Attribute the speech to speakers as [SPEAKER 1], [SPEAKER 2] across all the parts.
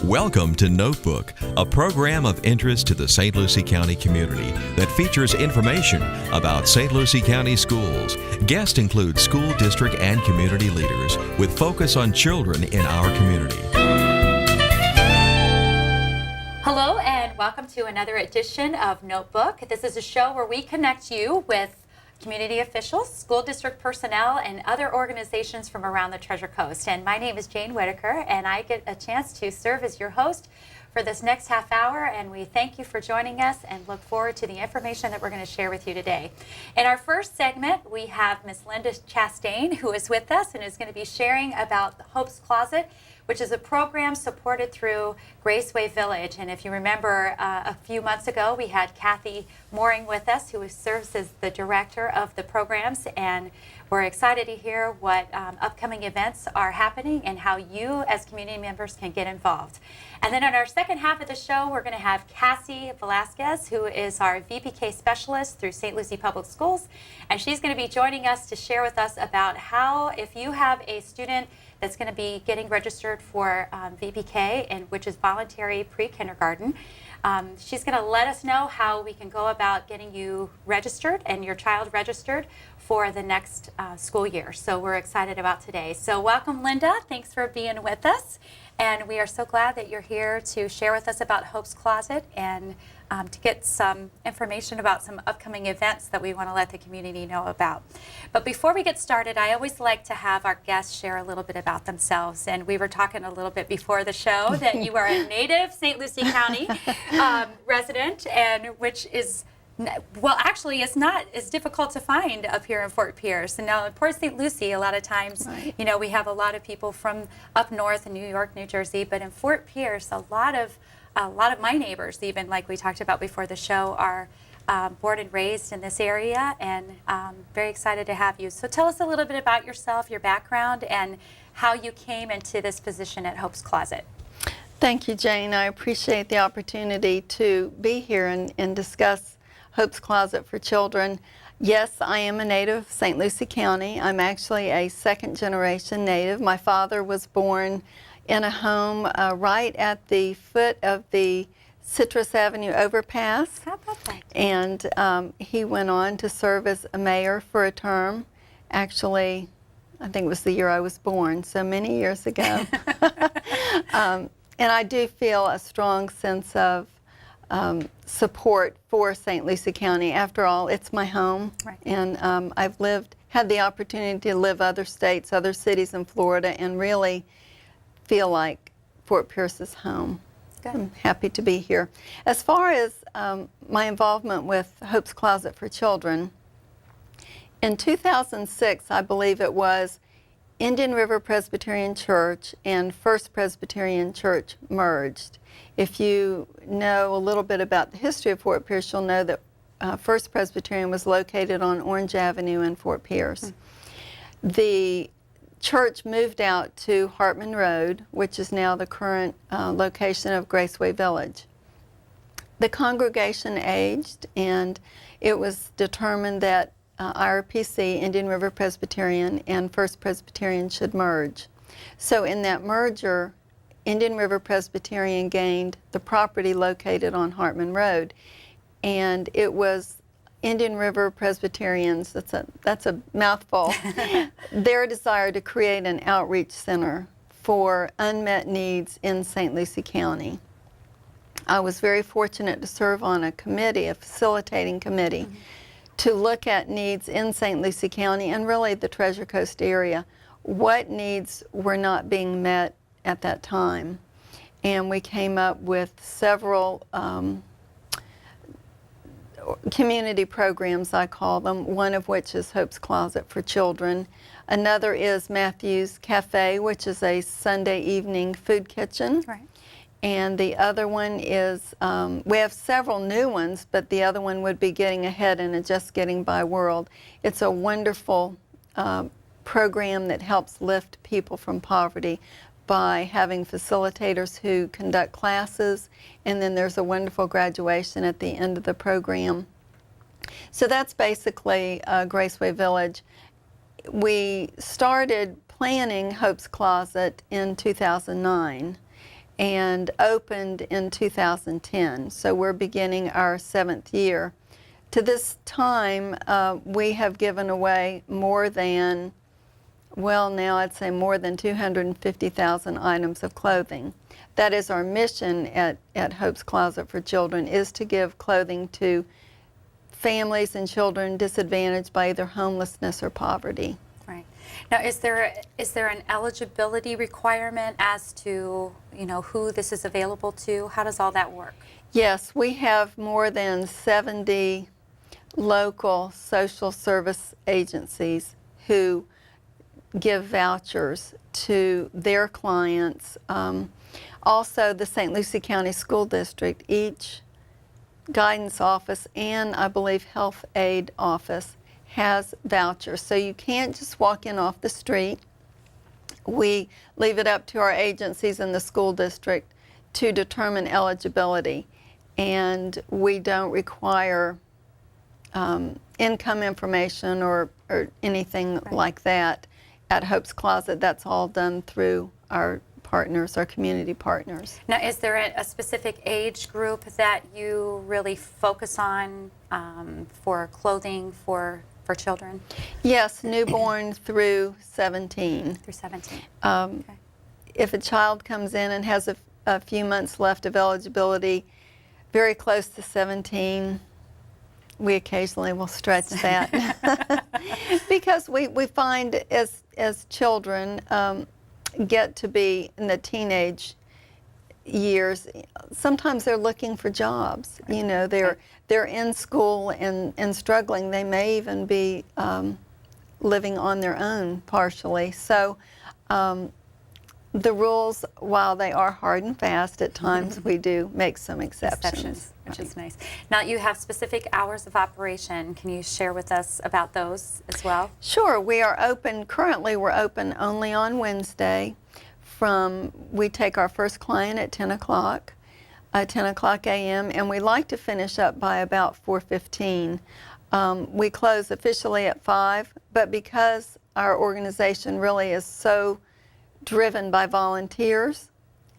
[SPEAKER 1] Welcome to Notebook, a program of interest to the St. Lucie County community that features information about St. Lucie County schools. Guests include school district and community leaders with focus on children in our community.
[SPEAKER 2] Hello and welcome to another edition of Notebook. This is a show where we connect you with community officials, school district personnel, and other organizations from around the Treasure Coast. And my name is Jane Whitaker, and I get a chance to serve as your host for this next half hour, and we thank you for joining us and look forward to the information that we're going to share with you today. In our first segment, we have Ms. Linda Chastain, who is with us and is going to be sharing about the Hope's Closet, which is a program supported through Graceway Village. And if you remember, a few months ago, we had Kathy Mooring with us, who serves as the director of the programs, and we're excited to hear what upcoming events are happening and how you as community members can get involved. And then in our second half of the show, we're going to have Cassie Velasquez, who is our VPK specialist through St. Lucie Public Schools, and she's going to be joining us to share with us about how, if you have a student that's going to be getting registered for VPK, and which is voluntary pre-kindergarten. She's going to let us know how we can go about getting you registered and your child registered for the next school year. So we're excited about today. So welcome, Linda. Thanks for being with us. And we are so glad that you're here to share with us about Hope's Closet and to get some information about some upcoming events that we want to let the community know about. But before we get started, I always like to have our guests share a little bit about themselves. And we were talking a little bit before the show that you are a native St. Lucie County resident, and which is, well, actually, it's not as difficult to find up here in Fort Pierce. And now in Port St. Lucie, a lot of times, you know, we have a lot of people from up north in New York, New Jersey, but in Fort Pierce, a lot of my neighbors, even like we talked about before the show, are born and raised in this area, and very excited to have you. So tell us a little bit about yourself, your background, and how you came into this position at Hope's Closet.
[SPEAKER 3] Thank you, Jane. I appreciate the opportunity to be here and discuss Hope's Closet for Children. Yes, I am a native of St. Lucie County. I'm actually a second-generation native. My father was born in a home right at the foot of the Citrus Avenue overpass.
[SPEAKER 2] How about that?
[SPEAKER 3] And he went on to serve as a mayor for a term. Actually, I think it was the year I was born, so many years ago. And I do feel a strong sense of support for St. Lucie County. After all, it's my home.
[SPEAKER 2] Right.
[SPEAKER 3] And I've had the opportunity to live other states, other cities in Florida, and really feel like Fort Pierce is home.
[SPEAKER 2] Good.
[SPEAKER 3] I'm happy to be here. As far as my involvement with Hope's Closet for Children, in 2006, I believe it was, Indian River Presbyterian Church and First Presbyterian Church merged. If you know a little bit about the history of Fort Pierce, you'll know that First Presbyterian was located on Orange Avenue in Fort Pierce. The church moved out to Hartman Road, which is now the current location of Graceway Village. The congregation aged, and it was determined that IRPC, Indian River Presbyterian, and First Presbyterian should merge. So in that merger, Indian River Presbyterian gained the property located on Hartman Road, and it was Indian River Presbyterians, that's a mouthful, their desire to create an outreach center for unmet needs in St. Lucie County. I was very fortunate to serve on a committee, a facilitating committee, to look at needs in St. Lucie County and really the Treasure Coast area. What needs were not being met at that time? And we came up with several community programs, I call them, one of which is Hope's Closet for Children. Another is Matthew's Cafe, which is a Sunday evening food kitchen.
[SPEAKER 2] Right.
[SPEAKER 3] And the other one is, we have several new ones, but the other one would be Getting Ahead in a Just Getting By World. It's a wonderful program that helps lift people from poverty by having facilitators who conduct classes, and then there's a wonderful graduation at the end of the program. So that's basically Graceway Village. We started planning Hope's Closet in 2009, and opened in 2010. So we're beginning our 7th year. To this time, we have given away more than, well, now I'd say more than 250,000 items of clothing. That is our mission at Hope's Closet for Children, is to give clothing to families and children disadvantaged by either homelessness or poverty.
[SPEAKER 2] Right. Now, is there an eligibility requirement as to, who this is available to? How does all that work?
[SPEAKER 3] Yes, we have more than 70 local social service agencies who give vouchers to their clients. Also, the St. Lucie County School District, each guidance office and I believe health aid office has vouchers. So you can't just walk in off the street. We leave it up to our agencies in the school district to determine eligibility, and we don't require income information or anything like that at Hope's Closet. That's all done through our partners, our community partners.
[SPEAKER 2] Now, is there a specific age group that you really focus on for clothing for children?
[SPEAKER 3] Yes, newborn through 17.
[SPEAKER 2] Through 17.
[SPEAKER 3] Okay.
[SPEAKER 2] Okay.
[SPEAKER 3] If a child comes in and has a few months left of eligibility, very close to 17, we occasionally will stretch that because we find as children get to be in the teenage years, sometimes they're looking for jobs. They're in school and struggling. They may even be living on their own partially. So the rules, while they are hard and fast, at times we do make some exceptions.
[SPEAKER 2] Which is nice. Now, you have specific hours of operation. Can you share with us about those as well?
[SPEAKER 3] Sure. We are open, currently we're open only on Wednesday. We take our first client at 10 o'clock a.m., and we like to finish up by about 4:15. We close officially at 5, but because our organization really is so driven by volunteers,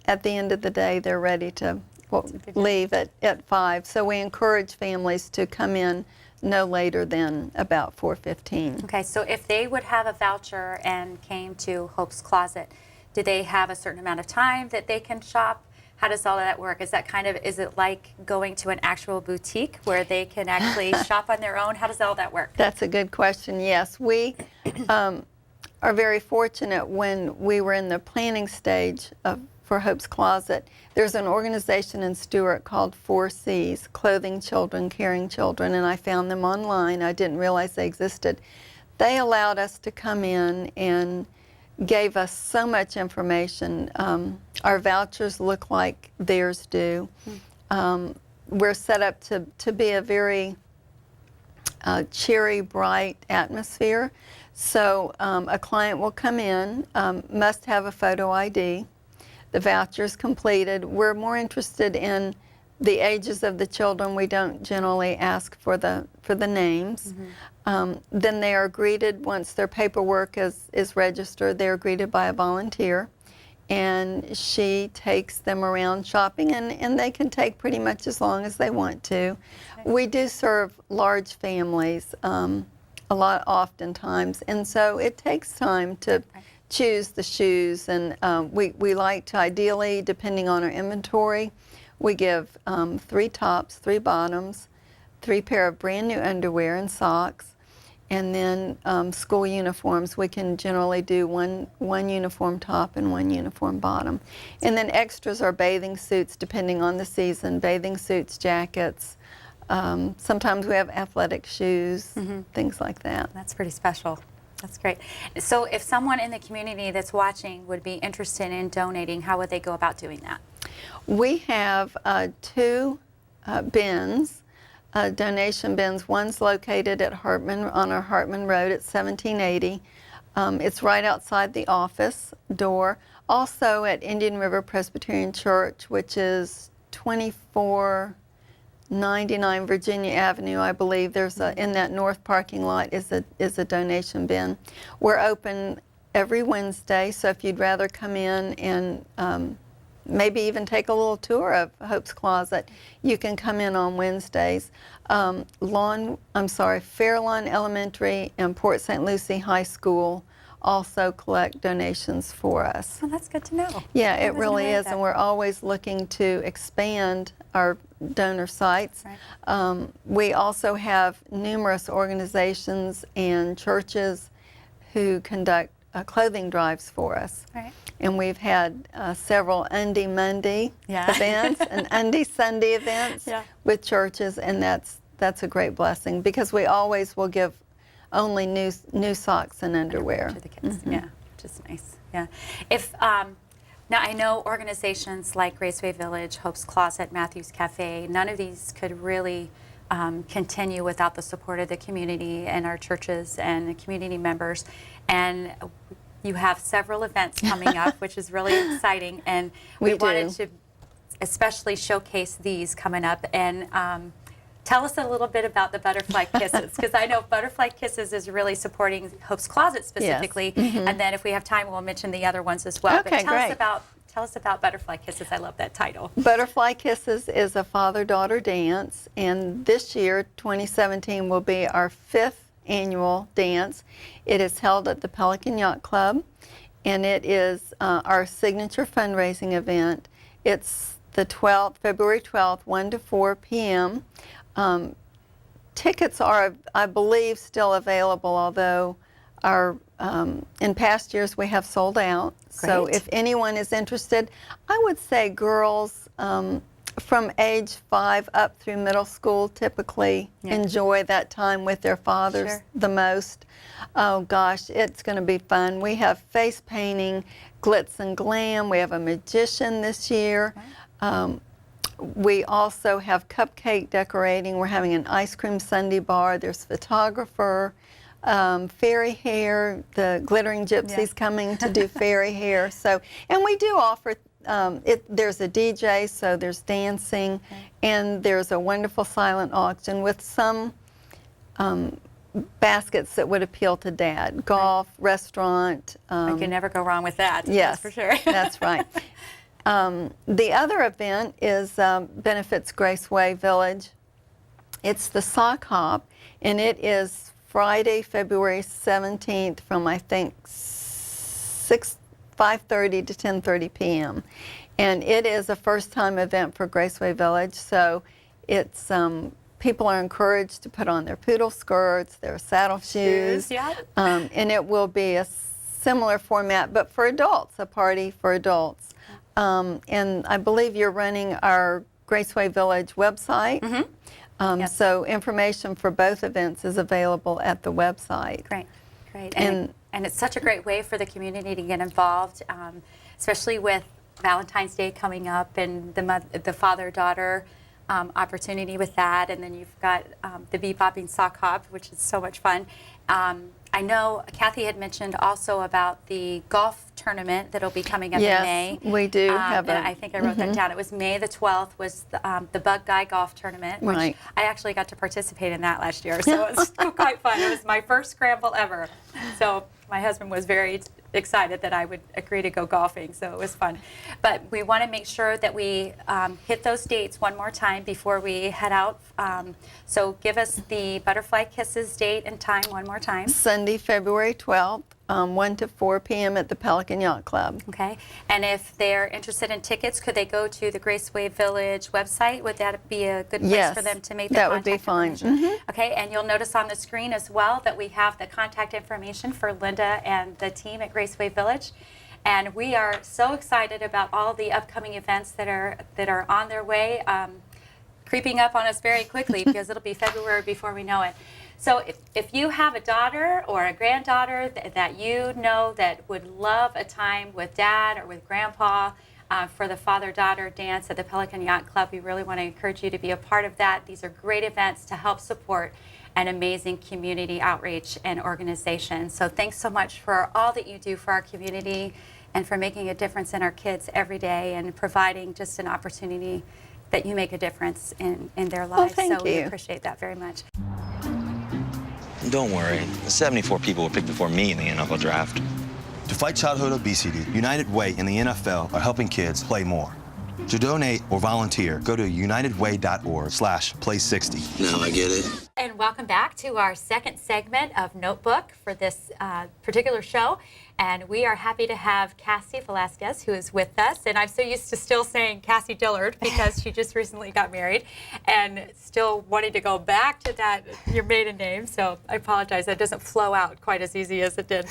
[SPEAKER 3] at the end of the day they're ready to leave at 5. So we encourage families to come in no later than about 4:15.
[SPEAKER 2] Okay, so if they would have a voucher and came to Hope's Closet, do they have a certain amount of time that they can shop? How does all of that work? Is it like going to an actual boutique where they can actually shop on their own? How does all that work?
[SPEAKER 3] That's a good question. Yes, we are very fortunate. When we were in the planning stage for Hope's Closet, there's an organization in Stewart called 4Cs, Clothing Children, Caring Children, and I found them online. I didn't realize they existed. They allowed us to come in and gave us so much information. Our vouchers look like theirs do. We're set up to be a very cheery, bright atmosphere. So a client will come in, must have a photo ID, the voucher's completed. We're more interested in the ages of the children. We don't generally ask for the names. Then they are greeted, once their paperwork is registered, they're greeted by a volunteer, and she takes them around shopping, and they can take pretty much as long as they want to. Okay. We do serve large families a lot oftentimes, and so it takes time to choose the shoes, and we like to, ideally, depending on our inventory, we give 3 tops, 3 bottoms, 3 pair of brand new underwear and socks, and then school uniforms. We can generally do one uniform top and 1 uniform bottom. And then extras are bathing suits, depending on the season, bathing suits, jackets. Sometimes we have athletic shoes, things like that.
[SPEAKER 2] That's pretty special. That's great. So if someone in the community that's watching would be interested in donating, how would they go about doing that?
[SPEAKER 3] We have 2 bins, donation bins. One's located at Hartman, on our Hartman Road at 1780. It's right outside the office door. Also at Indian River Presbyterian Church, which is 2499 Virginia Avenue, I believe. There's in that north parking lot is a donation bin. We're open every Wednesday, so if you'd rather come in and maybe even take a little tour of Hope's Closet. You can come in on Wednesdays. Fairlawn Elementary and Port St. Lucie High School also collect donations for us.
[SPEAKER 2] Well, that's good to know.
[SPEAKER 3] Yeah,
[SPEAKER 2] I
[SPEAKER 3] it
[SPEAKER 2] wasn't
[SPEAKER 3] really
[SPEAKER 2] aware of
[SPEAKER 3] is, and
[SPEAKER 2] that.
[SPEAKER 3] we're always looking to expand our donor sites.
[SPEAKER 2] Right.
[SPEAKER 3] We also have numerous organizations and churches who conduct clothing drives for us.
[SPEAKER 2] Right.
[SPEAKER 3] And we've had several Undy Monday
[SPEAKER 2] Yeah.
[SPEAKER 3] events and Undy Sunday events
[SPEAKER 2] Yeah.
[SPEAKER 3] with churches, and that's a great blessing because we always will give only new socks and underwear.
[SPEAKER 2] To the kids, yeah, which is nice. Yeah. If now I know organizations like Graceway Village, Hope's Closet, Matthew's Cafe, none of these could really continue without the support of the community and our churches and the community members. And you have several events coming up, which is really exciting. And we wanted to especially showcase these coming up. And tell us a little bit about the Butterfly Kisses, because I know Butterfly Kisses is really supporting Hope's Closet specifically.
[SPEAKER 3] Yes.
[SPEAKER 2] And then if we have time, we'll mention the other ones as well.
[SPEAKER 3] Okay,
[SPEAKER 2] but tell
[SPEAKER 3] great.
[SPEAKER 2] us about Butterfly Kisses. I love that title.
[SPEAKER 3] Butterfly Kisses is a father-daughter dance, and this year, 2017, will be our 5th annual dance. It is held at the Pelican Yacht Club, and it is our signature fundraising event. It's the 12th, February 12th, 1 to 4 p.m. Tickets are, I believe, still available, although in past years we have sold out. So
[SPEAKER 2] Great.
[SPEAKER 3] if anyone is interested, I would say girls from age 5 up through middle school typically enjoy that time with their fathers the most. Oh gosh, it's going to be fun. We have face painting, glitz and glam. We have a magician this year. We also have cupcake decorating. We're having an ice cream sundae bar. There's photographer, fairy hair, the glittering gypsies coming to do fairy hair. So, and we do offer, there's a DJ, so there's dancing, and there's a wonderful silent auction with some baskets that would appeal to Dad. Golf, restaurant.
[SPEAKER 2] You can never go wrong with that.
[SPEAKER 3] Yes,
[SPEAKER 2] That's for sure.
[SPEAKER 3] That's right. The other event is benefits Graceway Village. It's the Sock Hop, and it is Friday, February 17th from, I think, 5:30 to 10:30 p.m. And it is a first-time event for Graceway Village, so it's people are encouraged to put on their poodle skirts, their saddle shoes, and it will be a similar format, but for adults, a party for adults. And I believe you're running our Graceway Village website. So information for both events is available at the website.
[SPEAKER 2] Great, great. And it's such a great way for the community to get involved, especially with Valentine's Day coming up and the father-daughter opportunity with that. And then you've got the Bebopping Sock Hop, which is so much fun. I know Kathy had mentioned also about the golf tournament that'll be coming up in May.
[SPEAKER 3] Yes, we do have
[SPEAKER 2] and I think I wrote that down. It was May the 12th was the Bug Guy Golf Tournament, which I actually got to participate in that last year, so it was quite fun. It was my first scramble ever. So my husband was very excited that I would agree to go golfing, so it was fun. But we want to make sure that we hit those dates one more time before we head out. So give us the Butterfly Kisses date and time one more time.
[SPEAKER 3] Sunday, February 12th, 1 to 4 p.m. at the Pelican Yacht Club.
[SPEAKER 2] Okay. And if they're interested in tickets, could they go to the Graceway Village website? Would that be a good place for them to make the contact information?
[SPEAKER 3] That would be fine.
[SPEAKER 2] Okay. And you'll notice on the screen as well that we have the contact information for Linda and the team at Graceway Village. And we are so excited about all the upcoming events that are on their way, creeping up on us very quickly because it'll be February before we know it. So if you have a daughter or a granddaughter that you know that would love a time with Dad or with Grandpa for the father-daughter dance at the Pelican Yacht Club, we really want to encourage you to be a part of that. These are great events to help support an amazing community outreach and organization. So thanks so much for all that you do for our community and for making a difference in our kids every day and providing just an opportunity that you make a difference in their lives.
[SPEAKER 3] Thank
[SPEAKER 2] so we
[SPEAKER 3] you.
[SPEAKER 2] appreciate that very much.
[SPEAKER 4] Don't worry. The 74 people were picked before me in the NFL draft.
[SPEAKER 5] To
[SPEAKER 4] To fight childhood obesity, United Way and the NFL are helping kids play more. To donate or volunteer, go to unitedway.org/play60.
[SPEAKER 5] Now I get it.
[SPEAKER 2] And welcome back to our second segment of Notebook for this particular show. And we are happy to have Cassie Velasquez, who is with us. And I'm so used to still saying Cassie Dillard because she just recently got married and still wanting to go back to that, your maiden name. So I apologize, that doesn't flow out quite as easy as it did.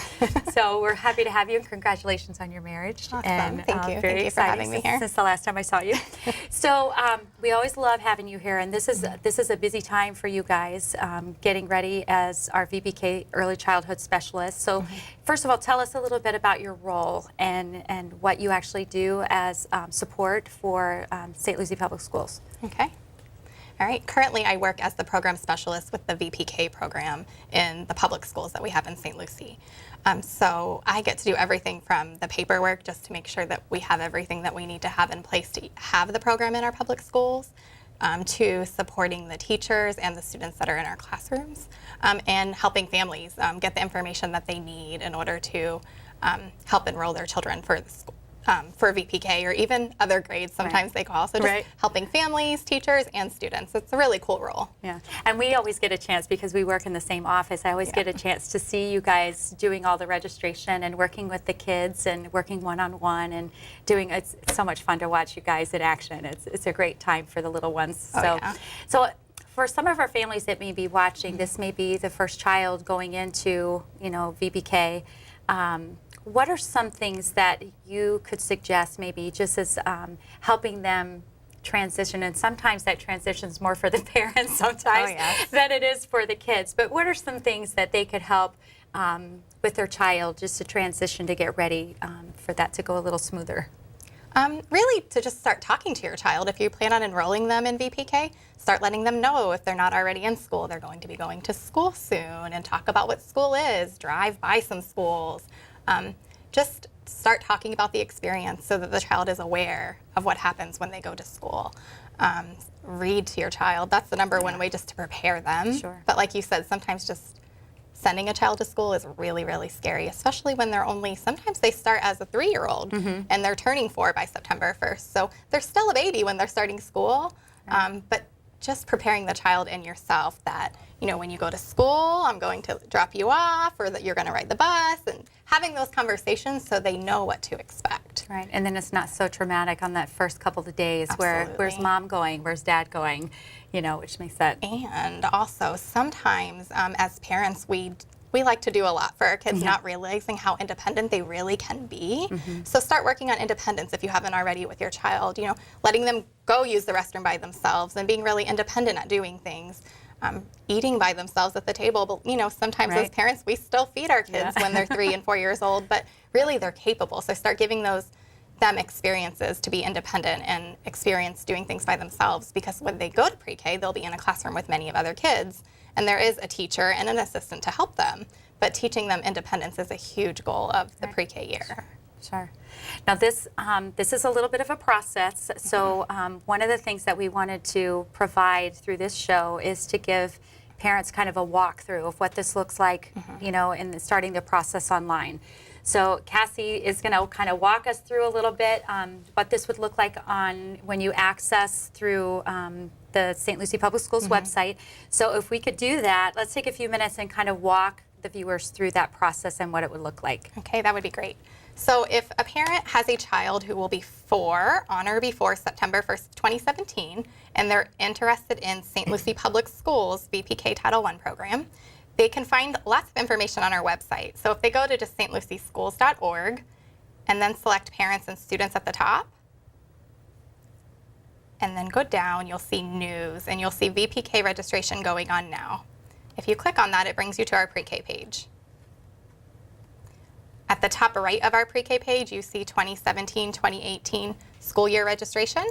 [SPEAKER 2] So we're happy to have you and congratulations on your marriage.
[SPEAKER 6] Awesome.
[SPEAKER 2] And,
[SPEAKER 6] Thank you.
[SPEAKER 2] Very
[SPEAKER 6] Thank you for having me here.
[SPEAKER 2] Since the last time I saw you. So we always love having you here. And this is a busy time for you guys getting ready as our VPK early childhood specialist. So first of all, tell us a little bit about your role and what you actually do as support for St. Lucie Public Schools.
[SPEAKER 6] Okay. All right. Currently, I work as the program specialist with the VPK program in the public schools that we have in St. Lucie. So I get to do everything from the paperwork just to make sure that we have everything that we need to have in place to have the program in our public schools, to supporting the teachers and the students that are in our classrooms, and helping families get the information that they need in order to help enroll their children for the school, for VPK or even other grades. Sometimes they call. So just helping families, teachers, and students. It's a really cool role.
[SPEAKER 2] Yeah, and we always get a chance because we work in the same office. I always get a chance to see you guys doing all the registration and working with the kids and working one-on-one and doing. It's so much fun to watch you guys in action. It's a great time for the little ones. So for some of our families that may be watching, this may be the first child going into VPK. What are some things that you could suggest maybe just as helping them transition? And sometimes that transition is more for the parents sometimes than it is for the kids. But what are some things that they could help with their child just to transition to get ready for that to go a little smoother?
[SPEAKER 6] Really to just start talking to your child. If you plan on enrolling them in VPK, start letting them know if they're not already in school, they're going to be going to school soon, and talk about what school is, drive by some schools. Just start talking about the experience so that the child is aware of what happens when they go to school. Read to your child. That's the number one way just to prepare them. But like you said, sometimes just sending a child to school is really, really scary, especially when they're sometimes they start as a 3-year-old and they're turning 4 by September 1st. So they're still a baby when they're starting school. But just preparing the child and yourself that, when you go to school, I'm going to drop you off, or that you're going to ride the bus, and having those conversations so they know what to expect.
[SPEAKER 2] Right, and then it's not so traumatic on that first couple of days where, where's mom going, where's dad going, which makes that.
[SPEAKER 6] And also sometimes as parents, we like to do a lot for our kids, not realizing how independent they really can be. So start working on independence if you haven't already with your child, letting them go use the restroom by themselves and being really independent at doing things. Eating by themselves at the table, but sometimes as parents we still feed our kids when they're 3 and 4 years old, but really they're capable. So start giving them experiences to be independent and experience doing things by themselves, because when they go to pre-K, they'll be in a classroom with many of other kids, and there is a teacher and an assistant to help them. But teaching them independence is a huge goal of the pre-K year.
[SPEAKER 2] Sure. Now this is a little bit of a process. So one of the things that we wanted to provide through this show is to give parents kind of a walkthrough of what this looks like, in starting the process online. So Cassie is going to kind of walk us through a little bit what this would look like when you access through the St. Lucie Public Schools website. So if we could do that, let's take a few minutes and kind of walk the viewers through that process and what it would look like.
[SPEAKER 6] Okay, that would be great. So if a parent has a child who will be 4 on or before September 1st, 2017, and they're interested in St. Lucie Public Schools VPK Title I program, they can find lots of information on our website. So if they go to just stlucieschools.org and then select parents and students at the top, and then go down, you'll see news, and you'll see VPK registration going on now. If you click on that, it brings you to our pre-K page. At the top right of our pre-K page, you see 2017-2018 school year registration.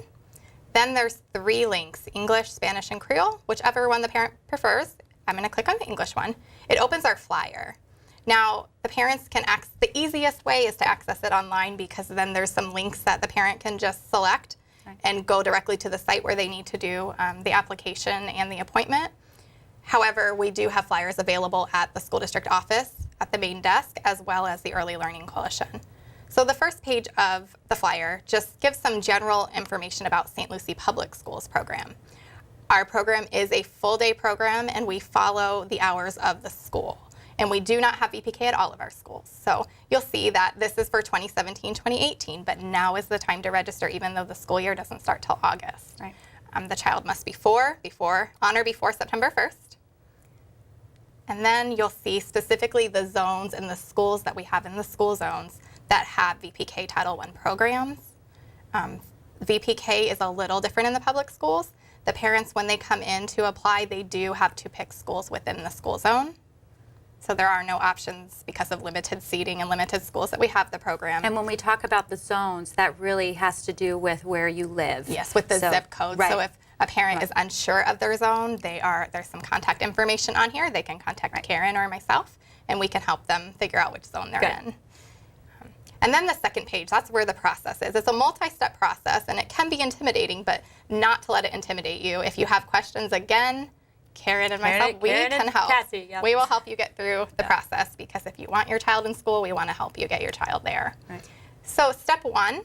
[SPEAKER 6] Then there's 3 links, English, Spanish, and Creole, whichever one the parent prefers. I'm going to click on the English one. It opens our flyer. Now, the parents can the easiest way is to access it online, because then there's some links that the parent can just select and go directly to the site where they need to do the application and the appointment. However, we do have flyers available at the school district office at the main desk, as well as the Early Learning Coalition. So the first page of the flyer just gives some general information about St. Lucie Public Schools program. Our program is a full-day program, and we follow the hours of the school. And we do not have VPK at all of our schools. So you'll see that this is for 2017-2018, but now is the time to register, even though the school year doesn't start till August.
[SPEAKER 2] Right.
[SPEAKER 6] The child must be on or before September 1st. And then you'll see specifically the zones and the schools that we have in the school zones that have VPK Title I programs. VPK is a little different in the public schools. The parents, when they come in to apply, they do have to pick schools within the school zone. So there are no options because of limited seating and limited schools that we have the program.
[SPEAKER 2] And when we talk about the zones, that really has to do with where you live.
[SPEAKER 6] Yes, with the zip code.
[SPEAKER 2] Right.
[SPEAKER 6] So if a parent is unsure of their zone, there's some contact information on here. They can contact Karen or myself, and we can help them figure out which zone they're in. And then the second page, that's where the process is. It's a multi-step process, and it can be intimidating, but not to let it intimidate you. If you have questions, again, Karen and myself, we can help.
[SPEAKER 2] Cassie, yep.
[SPEAKER 6] We will help you get through the process, because if you want your child in school, we want to help you get your child there.
[SPEAKER 2] Right.
[SPEAKER 6] So step one,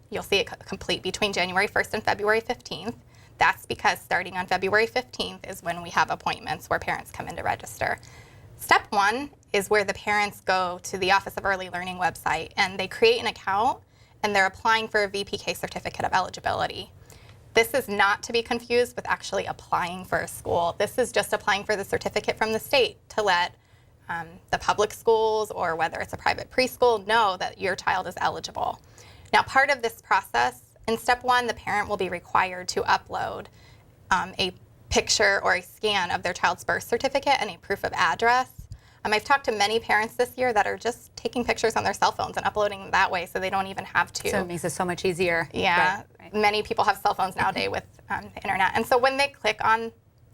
[SPEAKER 6] you'll see it complete between January 1st and February 15th. That's because starting on February 15th is when we have appointments where parents come in to register. Step one is where the parents go to the Office of Early Learning website, and they create an account, and they're applying for a VPK certificate of eligibility. This is not to be confused with actually applying for a school. This is just applying for the certificate from the state to let the public schools, or whether it's a private preschool, know that your child is eligible. Now, part of this process, in step one, the parent will be required to upload a picture or a scan of their child's birth certificate and a proof of address. I've talked to many parents this year that are just taking pictures on their cell phones and uploading them that way, so they don't even have to.
[SPEAKER 2] So it makes it so much easier.
[SPEAKER 6] Yeah.
[SPEAKER 2] Right.
[SPEAKER 6] Many people have cell phones nowadays with the internet. And so when they click on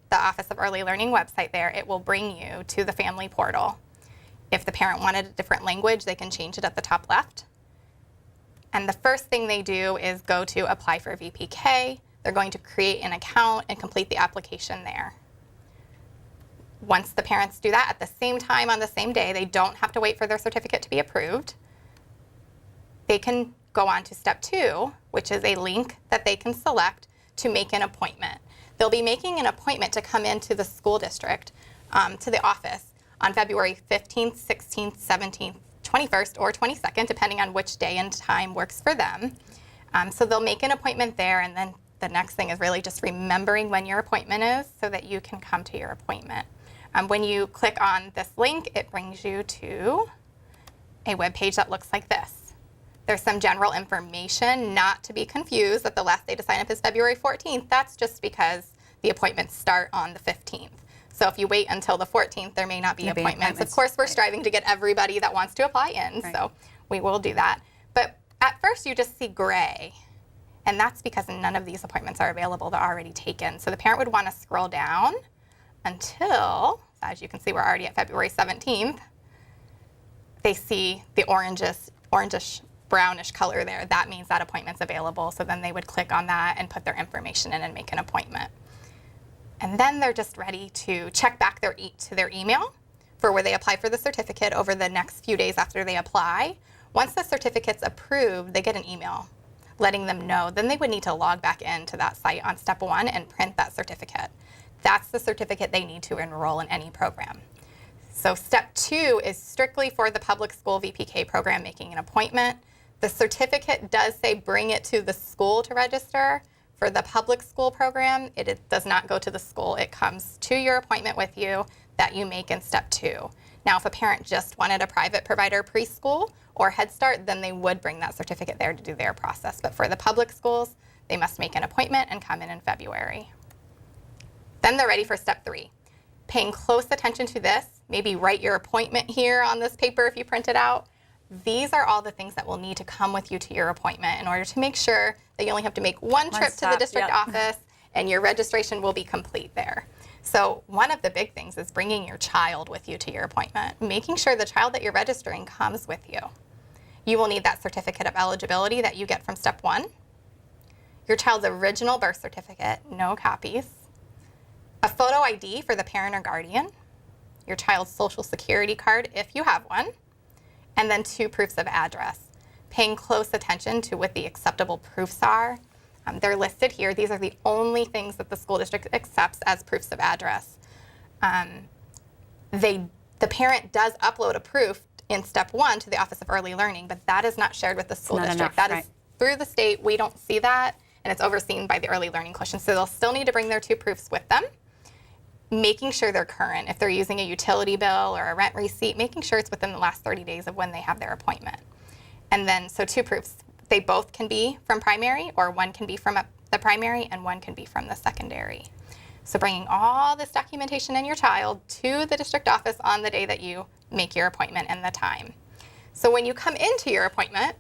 [SPEAKER 6] the Office of Early Learning website there, it will bring you to the family portal. If the parent wanted a different language, they can change it at the top left. And the first thing they do is go to apply for VPK. They're going to create an account and complete the application there. Once the parents do that at the same time on the same day, they don't have to wait for their certificate to be approved. They can go on to step two, which is a link that they can select to make an appointment. They'll be making an appointment to come into the school district, to the office, on February 15th, 16th, 17th, 21st, or 22nd, depending on which day and time works for them. So they'll make an appointment there, and then the next thing is really just remembering when your appointment is so that you can come to your appointment. When you click on this link, it brings you to a web page that looks like this. There's some general information, not to be confused that the last day to sign up is February 14th. That's just because the appointments start on the 15th. So if you wait until the 14th, there may not be appointments. Of course, we're striving to get everybody that wants to apply in, so we will do that. But at first, you just see gray, and that's because none of these appointments are available. They're already taken. So the parent would want to scroll down until, as you can see, we're already at February 17th. They see the orangish brownish color there. That means that appointment's available. So then they would click on that and put their information in and make an appointment. And then they're just ready to check back to their email for where they apply for the certificate over the next few days after they apply. Once the certificate's approved, they get an email letting them know. Then they would need to log back into that site on step one and print that certificate. That's the certificate they need to enroll in any program. So step two is strictly for the public school VPK program, making an appointment. The certificate does say bring it to the school to register. For the public school program, it does not go to the school. It comes to your appointment with you that you make in step two. Now, if a parent just wanted a private provider preschool or Head Start, then they would bring that certificate there to do their process. But for the public schools, they must make an appointment and come in February. Then they're ready for step three. Paying close attention to this, maybe write your appointment here on this paper if you print it out. These are all the things that will need to come with you to your appointment in order to make sure that you only have to make one trip to the district office and your registration will be complete there. So one of the big things is bringing your child with you to your appointment, making sure the child that you're registering comes with you. You will need that certificate of eligibility that you get from step one, your child's original birth certificate, no copies, a photo ID for the parent or guardian, your child's social security card if you have one, and then 2 proofs of address. Paying close attention to what the acceptable proofs are. They're listed here. These are the only things that the school district accepts as proofs of address. The parent does upload a proof in step 1 to the Office of Early Learning, but that is not shared with the school district.
[SPEAKER 2] Enough,
[SPEAKER 6] That
[SPEAKER 2] right.
[SPEAKER 6] is through the state. We don't see that, and it's overseen by the Early Learning Coalition. So they'll still need to bring their 2 proofs with them, making sure they're current. If they're using a utility bill or a rent receipt, making sure it's within the last 30 days of when they have their appointment. And then, so 2 proofs. They both can be from primary, or one can be from the primary and one can be from the secondary. So bringing all this documentation in your child to the district office on the day that you make your appointment and the time. So when you come into your appointment,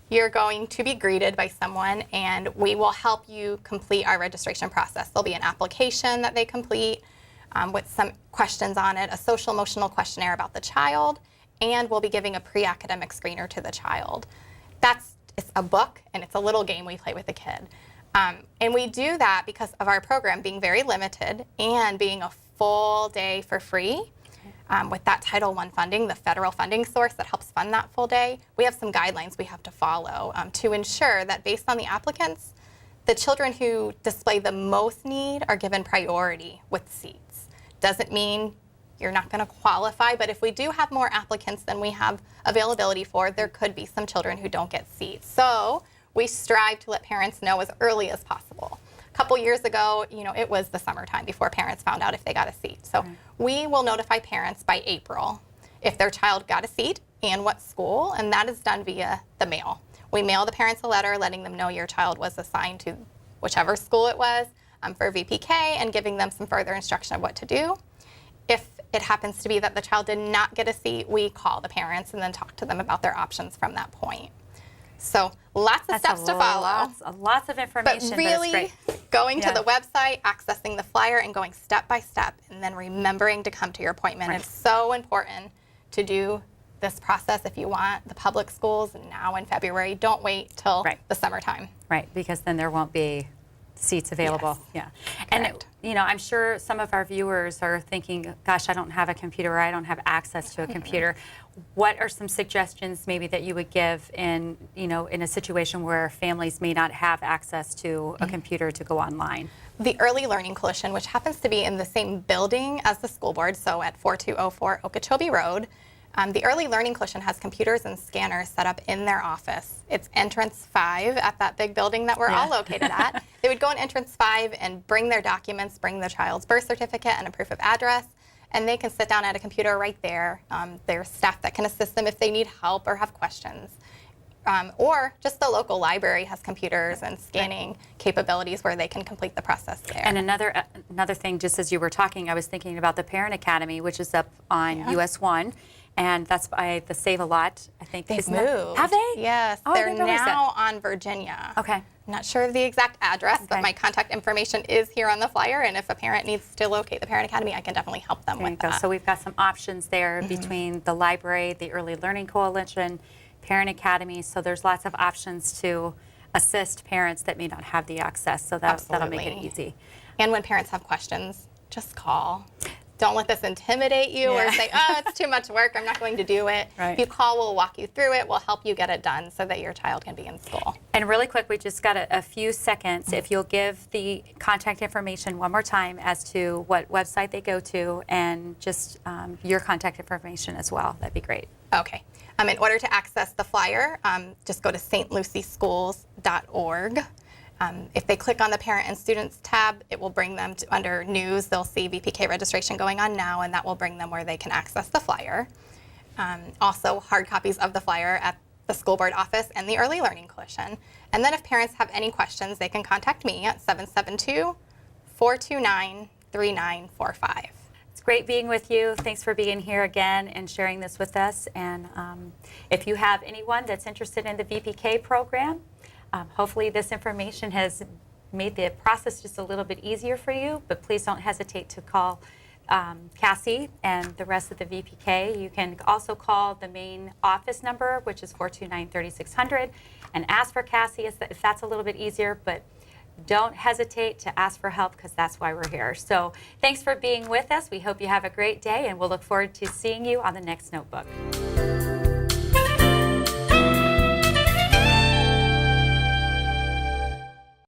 [SPEAKER 6] you're going to be greeted by someone, and we will help you complete our registration process. There'll be an application that they complete with some questions on it, a social emotional questionnaire about the child, and we'll be giving a pre-academic screener to the child. It's a book, and it's a little game we play with the kid. And we do that because of our program being very limited and being a full day for free. With that Title I funding, the federal funding source that helps fund that full day, we have some guidelines we have to follow to ensure that based on the applicants, the children who display the most need are given priority with seats. Doesn't mean you're not going to qualify, but if we do have more applicants than we have availability for, there could be some children who don't get seats. So we strive to let parents know as early as possible. A couple years ago, it was the summertime before parents found out if they got a seat. So we will notify parents by April if their child got a seat and what school, and that is done via the mail. We mail the parents a letter letting them know your child was assigned to whichever school it was for VPK and giving them some further instruction of what to do. If it happens to be that the child did not get a seat, we call the parents and then talk to them about their options from that point. So lots of steps to follow.
[SPEAKER 2] Lots of information,
[SPEAKER 6] but really
[SPEAKER 2] it's great.
[SPEAKER 6] Going to the website, accessing the flyer, and going step by step, and then remembering to come to your appointment.
[SPEAKER 2] Right.
[SPEAKER 6] It's so important to do this process if you want the public schools now in February. Don't wait till the summertime.
[SPEAKER 2] Right, because then there won't be seats available.
[SPEAKER 6] Yes.
[SPEAKER 2] Yeah. And I'm sure some of our viewers are thinking, gosh, I don't have a computer, or I don't have access to a computer. What are some suggestions maybe that you would give in a situation where families may not have access to a computer to go online?
[SPEAKER 6] The Early Learning Coalition, which happens to be in the same building as the school board, so at 4204 Okeechobee Road, the Early Learning Coalition has computers and scanners set up in their office. It's entrance 5 at that big building that we're all located at. They would go in entrance 5 and bring their documents, bring the child's birth certificate and a proof of address, and they can sit down at a computer right there. There's staff that can assist them if they need help or have questions. Or just the local library has computers and scanning capabilities where they can complete the process there.
[SPEAKER 2] And another thing, just as you were talking, I was thinking about the Parent Academy, which is up on US 1. And that's by the Save a Lot, I think.
[SPEAKER 6] They've moved.
[SPEAKER 2] Have they?
[SPEAKER 6] Yes.
[SPEAKER 2] Oh,
[SPEAKER 6] they're now on Virginia.
[SPEAKER 2] Okay.
[SPEAKER 6] I'm not sure of the exact address, but my contact information is here on the flyer. And if a parent needs to locate the Parent Academy, I can definitely help them with that.
[SPEAKER 2] So we've got some options there between the library, the Early Learning Coalition, Parent Academy. So there's lots of options to assist parents that may not have the access. So that'll make it easy.
[SPEAKER 6] And when parents have questions, just call. Don't let this intimidate you or say, oh, it's too much work, I'm not going to do it.
[SPEAKER 2] Right.
[SPEAKER 6] If you call, we'll walk you through it. We'll help you get it done so that your child can be in school.
[SPEAKER 2] And really quick, we just got a few seconds. If you'll give the contact information one more time as to what website they go to and just your contact information as well, that'd be great.
[SPEAKER 6] Okay. In order to access the flyer, just go to stlucieschools.org. If they click on the Parent and Students tab, it will bring them to under News. They'll see VPK registration going on now, and that will bring them where they can access the flyer. Also, hard copies of the flyer at the school board office and the Early Learning Coalition. And then if parents have any questions, they can contact me at 772-429-3945.
[SPEAKER 2] It's great being with you. Thanks for being here again and sharing this with us. And if you have anyone that's interested in the VPK program, hopefully this information has made the process just a little bit easier for you, but please don't hesitate to call Cassie and the rest of the VPK. You can also call the main office number, which is 429-3600, and ask for Cassie if that's a little bit easier, but don't hesitate to ask for help because that's why we're here. So thanks for being with us. We hope you have a great day, and we'll look forward to seeing you on the next Notebook.